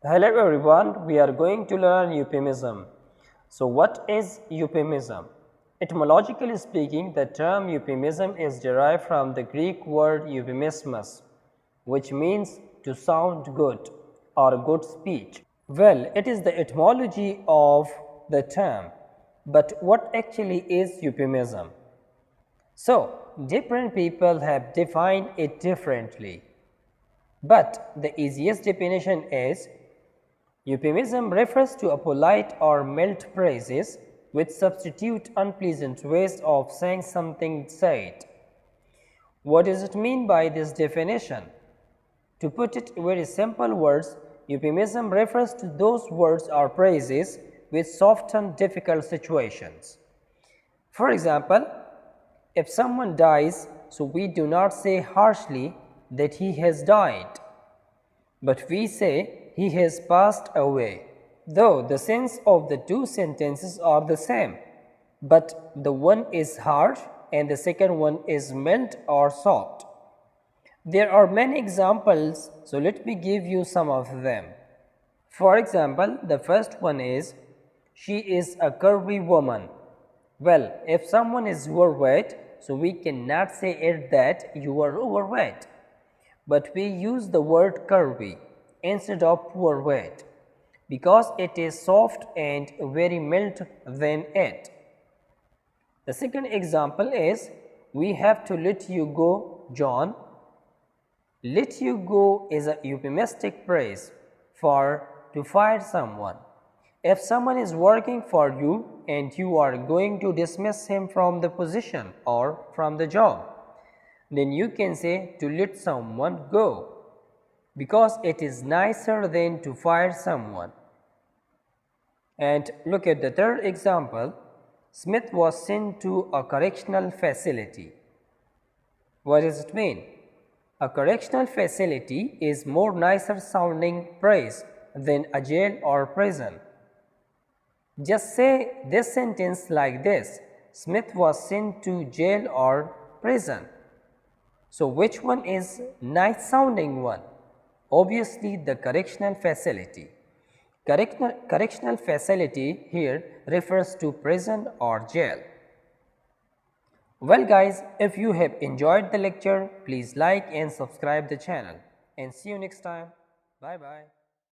Hello everyone, we are going to learn euphemism. So what is euphemism? Etymologically speaking, the term euphemism is derived from the Greek word euphemismus, which means to sound good or good speech. Well, it is the etymology of the term, but what actually is euphemism? So, different people have defined it differently, but the easiest definition is euphemism refers to a polite or mild phrases which substitute unpleasant ways of saying something said. What does it mean by this definition? To put it in very simple words, euphemism refers to those words or phrases which soften difficult situations. For example, if someone dies, so we do not say harshly that he has died, but we say he has passed away. Though the sense of the two sentences are the same, but the one is harsh and the second one is mild or soft. There are many examples, so let me give you some of them. For example, the first one is, she is a curvy woman. Well, if someone is overweight, so we cannot say it that you are overweight, but we use the word curvy instead of overweight because it is soft and very mild than it. The second example is, we have to let you go, John. Let you go is a euphemistic phrase for to fire someone. If someone is working for you and you are going to dismiss him from the position or from the job, then you can say to let someone go, because it is nicer than to fire someone. And look at the third example. Smith was sent to a correctional facility. What does it mean? A correctional facility is more nicer sounding phrase than a jail or prison. Just say this sentence like this: Smith was sent to jail or prison. So which one is nice sounding one? Obviously the correctional facility. Correctional facility here refers to prison or jail. Well guys, if you have enjoyed the lecture, please like and subscribe the channel, and see you next time. Bye bye.